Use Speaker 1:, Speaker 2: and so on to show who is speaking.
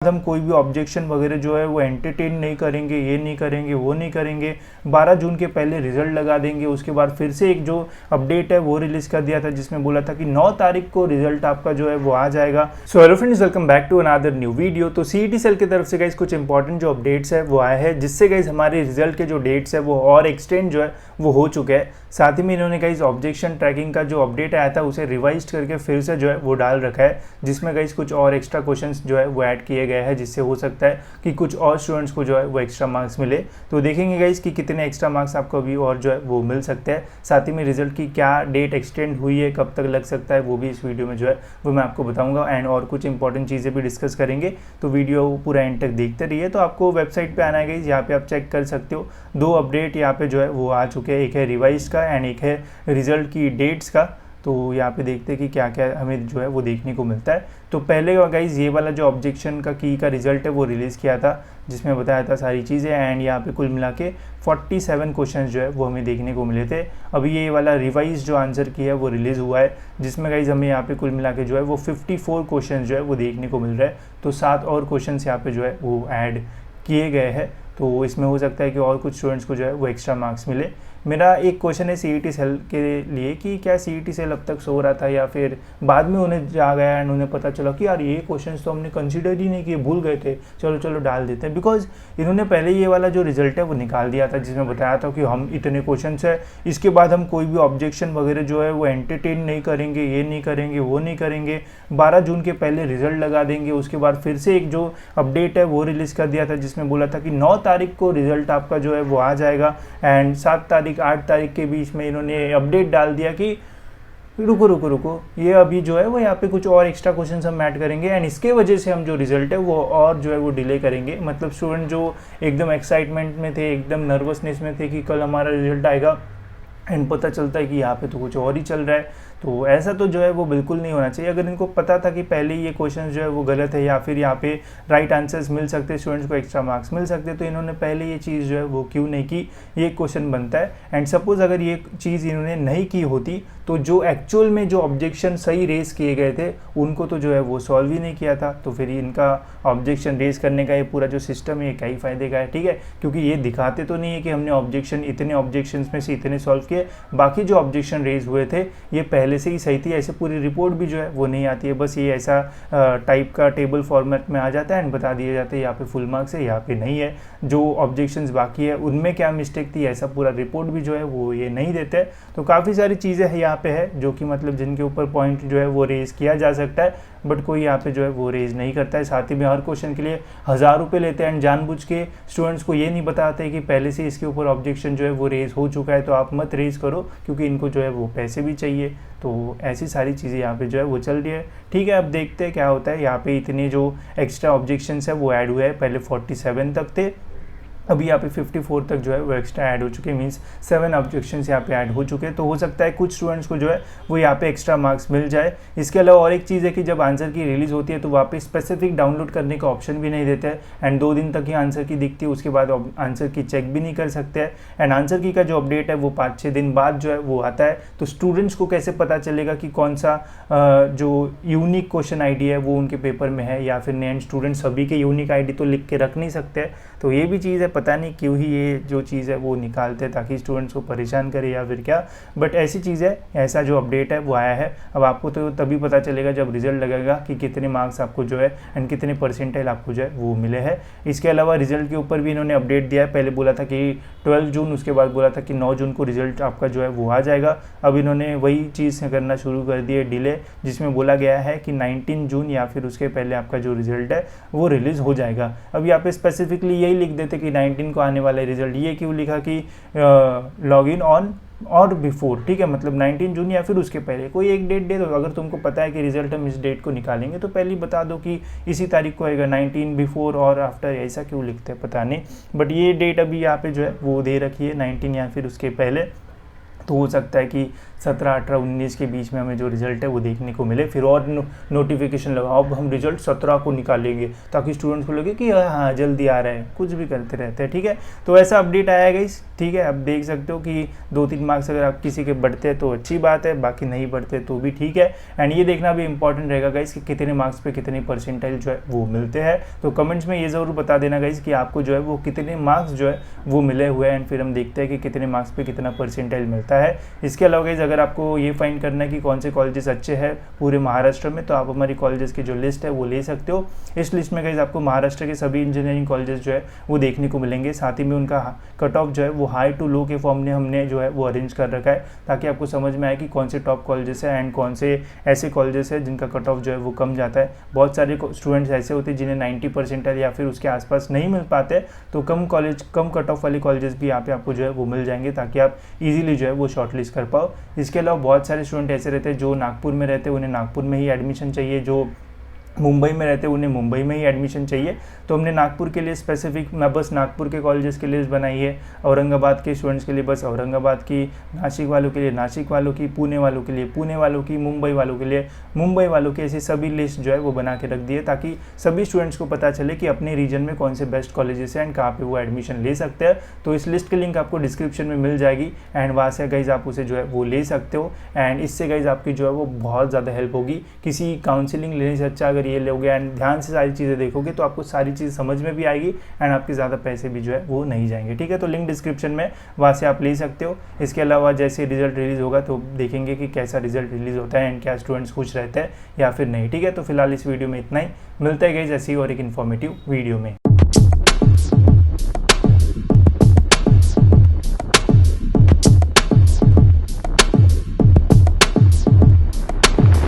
Speaker 1: हम कोई भी ऑब्जेक्शन वगैरह जो है वो एंटरटेन नहीं करेंगे, ये नहीं करेंगे, वो नहीं करेंगे। 12 जून के पहले रिजल्ट लगा देंगे। उसके बाद फिर से एक जो अपडेट है वो रिलीज़ कर दिया था जिसमें बोला था कि 9 तारीख को रिजल्ट आपका जो है वो आ जाएगा। So hello friends, welcome back to another new video. तो सीईटी सेल की तरफ से गाइस कुछ इंपॉर्टेंट जो अपडेट्स है वो आए हैं, जिससे गाइस हमारे रिजल्ट के जो डेट्स है वो और एक्सटेंड जो है वो हो चुके हैं। साथ ही में इन्होंने गाइस ऑब्जेक्शन ट्रैकिंग का जो अपडेट आया था उसे रिवाइज करके फिर से जो है वो डाल रखा है, जिसमें गाइस कुछ और एक्स्ट्रा क्वेश्चंस जो है वो ऐड किए गए हैं, जिससे हो सकता है कि कुछ और स्टूडेंट्स को जो है वो एक्स्ट्रा मार्क्स मिले। तो देखेंगे गाइस कि कितने एक्स्ट्रा मार्क्स आपको अभी और जो है वो मिल सकते हैं। साथ ही में रिजल्ट की क्या डेट एक्सटेंड हुई है, कब तक लग सकता है, वो भी इस वीडियो में जो है वो मैं आपको बताऊंगा। एंड और कुछ इंपॉर्टेंट चीज़ें भी डिस्कस करेंगे, तो वीडियो पूरा एंड तक देखते रहिए। तो आपको वेबसाइट पर आना है गाइस, यहाँ पे आप चेक कर सकते हो। 2 अपडेट यहाँ पे जो है वो आ चुके हैं, एक है रिवाइज का एंड एक है रिजल्ट की डेट्स का। तो यहाँ पे देखते हैं कि क्या क्या हमें जो है वो देखने को मिलता है। तो पहले गाइज ये वाला जो ऑब्जेक्शन का की का रिजल्ट है वो रिलीज़ किया था, जिसमें बताया था सारी चीज़ें। एंड यहाँ पे कुल मिला के 47 क्वेश्चन जो है वो हमें देखने को मिले थे। अभी ये वाला रिवाइज जो आंसर की है वो रिलीज़ हुआ है, जिसमें गाइज हमें यहाँ पे कुल मिला के जो है वो 54 क्वेश्चन जो है वो देखने को मिल रहा है। तो 7 और क्वेश्चन यहाँ पे जो है वो ऐड किए गए हैं। तो इसमें हो सकता है कि और कुछ स्टूडेंट्स को जो है वो एक्स्ट्रा मार्क्स मिले। मेरा एक क्वेश्चन है सीईटी सेल के लिए कि क्या सीईटी सेल अब तक सो रहा था या फिर बाद में उन्हें जा गया एंड उन्हें पता चला कि यार ये क्वेश्चंस तो हमने कंसीडर ही नहीं किए, भूल गए थे, चलो डाल देते हैं। बिकॉज इन्होंने पहले ये वाला जो रिजल्ट है वो निकाल दिया था, जिसमें बताया था कि हम इतने क्वेश्चन है, इसके बाद हम कोई भी ऑब्जेक्शन वगैरह जो है वो एंटरटेन नहीं करेंगे, ये नहीं करेंगे, वो नहीं करेंगे। 12 जून के पहले रिजल्ट लगा देंगे। उसके बाद फिर से एक जो अपडेट है वो रिलीज़ कर दिया था, जिसमें बोला था कि 9 तारीख को रिजल्ट आपका जो है वो आ जाएगा। एंड 7 तारीख 8 तारीख के बीच में इन्होंने अपडेट डाल दिया कि रुको ये अभी जो है वो यहाँ पे कुछ और एक्स्ट्रा क्वेश्चंस हम ऐड करेंगे एंड इसके वजह से हम जो रिजल्ट है वो और जो है वो डिले करेंगे। मतलब स्टूडेंट जो एकदम एक्साइटमेंट में थे, एकदम नर्वसनेस में थे कि कल हमारा रिजल्ट आएगा, एंड पता चलता है कि यहाँ पे तो कुछ और ही चल रहा है। तो ऐसा तो जो है वो बिल्कुल नहीं होना चाहिए। अगर इनको पता था कि पहले ये क्वेश्चन जो है वो गलत है या फिर यहाँ पे राइट आंसर्स मिल सकते, स्टूडेंट्स को एक्स्ट्रा मार्क्स मिल सकते, तो इन्होंने पहले ये चीज़ जो है वो क्यों नहीं की, ये क्वेश्चन बनता है। एंड सपोज अगर ये चीज़ इन्होंने नहीं की होती तो जो एक्चुअल में जो ऑब्जेक्शन सही रेज किए गए थे उनको तो जो है वो सॉल्व ही नहीं किया था। तो फिर इनका ऑब्जेक्शन रेज करने का ये पूरा जो सिस्टम है क्या ही फायदे का है, ठीक है। क्योंकि ये दिखाते तो नहीं है कि हमने इतने ऑब्जेक्शन में से इतने सॉल्व किए, बाकी जो ऑब्जेक्शन रेज हुए थे ये पहले से ही सही थी। ऐसे पूरी रिपोर्ट भी जो है वो नहीं आती है, बस ये ऐसा टाइप का टेबल फॉर्मेट में आ जाता है एंड बता दिए जाते हैं यहाँ पे फुल मार्क्स है, यहाँ पे नहीं है। जो ऑब्जेक्शंस बाकी है उनमें क्या मिस्टेक थी, ऐसा पूरा रिपोर्ट भी जो है वो ये नहीं देते। तो काफ़ी सारी चीज़ें हैं यहाँ पे है जो कि मतलब जिनके ऊपर पॉइंट जो है वो रेज किया जा सकता है, बट कोई यहाँ पे जो है वो रेज नहीं करता है। साथ ही में हर क्वेश्चन के लिए 1000 रुपये लेते हैं एंड जानबूझ के स्टूडेंट्स को ये नहीं बताते कि पहले से इसके ऊपर ऑब्जेक्शन जो है वो रेज हो चुका है, तो आप मत रेज करो, क्योंकि इनको जो है वो पैसे भी चाहिए। तो ऐसी सारी चीज़ें यहाँ पे जो है वो चल रही है, ठीक है। अब देखते हैं क्या होता है। यहाँ पे इतने जो एक्स्ट्रा ऑब्जेक्शंस है वो ऐड हुए हैं, पहले 47 तक थे, अभी यहाँ पे 54 तक जो है वो एक्स्ट्रा ऐड हो चुके, मींस 7 ऑब्जेक्शंस यहाँ पे ऐड हो चुके हैं। तो हो सकता है कुछ स्टूडेंट्स को जो है वो यहाँ पे एक्स्ट्रा मार्क्स मिल जाए। इसके अलावा और एक चीज़ है कि जब आंसर की रिलीज़ होती है तो वहाँ पे स्पेसिफिक डाउनलोड करने का ऑप्शन भी नहीं देते हैं एंड 2 दिन तक ही आंसर की दिखती है, उसके बाद आंसर की चेक भी नहीं कर सकते हैं। एंड आंसर की का जो अपडेट है वो 5-6 दिन बाद जो है वो आता है। तो स्टूडेंट्स को कैसे पता चलेगा कि कौन सा जो यूनिक क्वेश्चन ID है वो उनके पेपर में है या फिर नहीं। स्टूडेंट सभी के यूनिक ID तो लिख के रख नहीं सकते, तो ये भी चीज़ है, पता नहीं क्यों ही ये जो चीज़ है वो निकालते हैं ताकि स्टूडेंट्स को परेशान करे या फिर क्या, बट ऐसी चीज़ है। ऐसा जो अपडेट है वो आया है। अब आपको तो तभी पता चलेगा जब रिजल्ट लगेगा कि कितने मार्क्स आपको जो है एंड कितने परसेंटाइल आपको जो है वो मिले हैं। इसके अलावा रिजल्ट के ऊपर भी इन्होंने अपडेट दिया है। पहले बोला था कि 12 जून, उसके बाद बोला था कि 9 जून को रिजल्ट आपका जो है वो आ जाएगा। अब इन्होंने वही चीज़ करना शुरू कर दी है, डिले, जिसमें बोला गया है कि 19 जून या फिर उसके पहले आपका जो रिजल्ट है वो रिलीज़ हो जाएगा। अब यहाँ पे स्पेसिफिकली यही लिख देते कि 19 को आने वाला रिजल्ट, ये क्यों लिखा कि लॉग इन ऑन और बिफोर, ठीक है। मतलब 19 जून या फिर उसके पहले कोई एक डेट दे दो। अगर तुमको पता है कि रिजल्ट हम इस डेट को निकालेंगे तो पहले ही बता दो कि इसी तारीख को आएगा, 19 बिफोर और आफ्टर, ऐसा क्यों लिखते हैं पता नहीं। बट ये डेट अभी यहाँ पे जो है वो दे रखी है 19 या फिर उसके पहले। तो हो सकता है कि 17, 18, 19 के बीच में हमें जो रिजल्ट है वो देखने को मिले। फिर और नोटिफिकेशन लगाओ, अब हम रिजल्ट 17 को निकालेंगे, ताकि स्टूडेंट्स को लगे कि हाँ जल्दी आ रहा है, कुछ भी करते रहते हैं। ठीक है, तो ऐसा अपडेट आया गाइस। ठीक है, अब देख सकते हो कि 2-3 मार्क्स अगर आप किसी के बढ़ते हैं तो अच्छी बात है, बाकी नहीं बढ़ते तो भी ठीक है। एंड ये देखना भी इंपॉर्टेंट रहेगा गाइस कि कितने मार्क्स पे कितनी परसेंटाइल जो है वो मिलते हैं। तो कमेंट्स में ये ज़रूर बता देना गाइस कि आपको जो है वो कितने मार्क्स जो है वो मिले हुए हैं, एंड फिर हम देखते हैं कि कितने मार्क्स पे कितना परसेंटाइल मिलता है। इसके अलावा गाइस अगर आपको ये फाइंड करना है कि कौन से कॉलेजेस अच्छे हैं पूरे महाराष्ट्र में, तो आप हमारी कॉलेजेस की जो लिस्ट है वो ले सकते हो। इस लिस्ट में गाइस आपको महाराष्ट्र के सभी इंजीनियरिंग कॉलेजेस जो है वो देखने को मिलेंगे। साथ ही में उनका कट ऑफ जो है वो हाई टू लो के फॉर्म में हमने जो है वो अरेंज कर रखा है, ताकि आपको समझ में आए कि कौन से टॉप कॉलेजेस है एंड कौन से ऐसे कॉलेजेस है जिनका कट ऑफ जो है वो कम जाता है। बहुत सारे स्टूडेंट्स ऐसे होते हैं जिन्हें 90 परसेंटाइल या फिर उसके आसपास नहीं मिल पाते, तो कम कट ऑफ वाले कॉलेजेस भी यहाँ पे आपको जो है वो मिल जाएंगे, ताकि आप इजीली जो है वो शॉर्टलिस्ट कर पाओ। इसके अलावा बहुत सारे स्टूडेंट ऐसे रहते हैं जो नागपुर में रहते हैं, उन्हें नागपुर में ही एडमिशन चाहिए, जो मुंबई में रहते हैं उन्हें मुंबई में ही एडमिशन चाहिए। तो हमने नागपुर के लिए स्पेसिफिक बस नागपुर के कॉलेजेस की लिस्ट बनाई है, औरंगाबाद के स्टूडेंट्स के लिए बस औरंगाबाद की, नासिक वालों के लिए नासिक वालों की, पुणे वालों के लिए पुणे वालों की, मुंबई वालों के लिए मुंबई वालों की, ऐसी सभी लिस्ट जो है वो बना के रख दी है, ताकि सभी स्टूडेंट्स को पता चले कि अपने रीजन में कौन से बेस्ट कॉलेजेस हैं एंड कहाँ पर वो एडमिशन ले सकते हैं। तो इस लिस्ट की लिंक आपको डिस्क्रिप्शन में मिल जाएगी, एंड वहाँ से गाइज आप उसे जो है वो ले सकते हो। एंड इससे गाइज आपकी जो है वो बहुत ज़्यादा हेल्प होगी। किसी काउंसिलिंग लेने से अच्छा अगर ये लोगे एंड ध्यान से सारी चीज़ें देखोगे तो आपको सारी चीज़ समझ में भी आएगी, एंड आपके ज़्यादा पैसे भी जो है वो नहीं जाएंगे। ठीक है, तो लिंक डिस्क्रिप्शन में, वहाँ से आप ले सकते हो। इसके अलावा जैसे रिजल्ट रिलीज़ होगा तो देखेंगे कि कैसा रिजल्ट रिलीज़ होता है एंड क्या स्टूडेंट्स खुश रहते हैं या फिर नहीं। ठीक है, तो फिलहाल इस वीडियो में इतना ही, मिलता है गाइस ऐसी और एक इन्फॉर्मेटिव वीडियो में।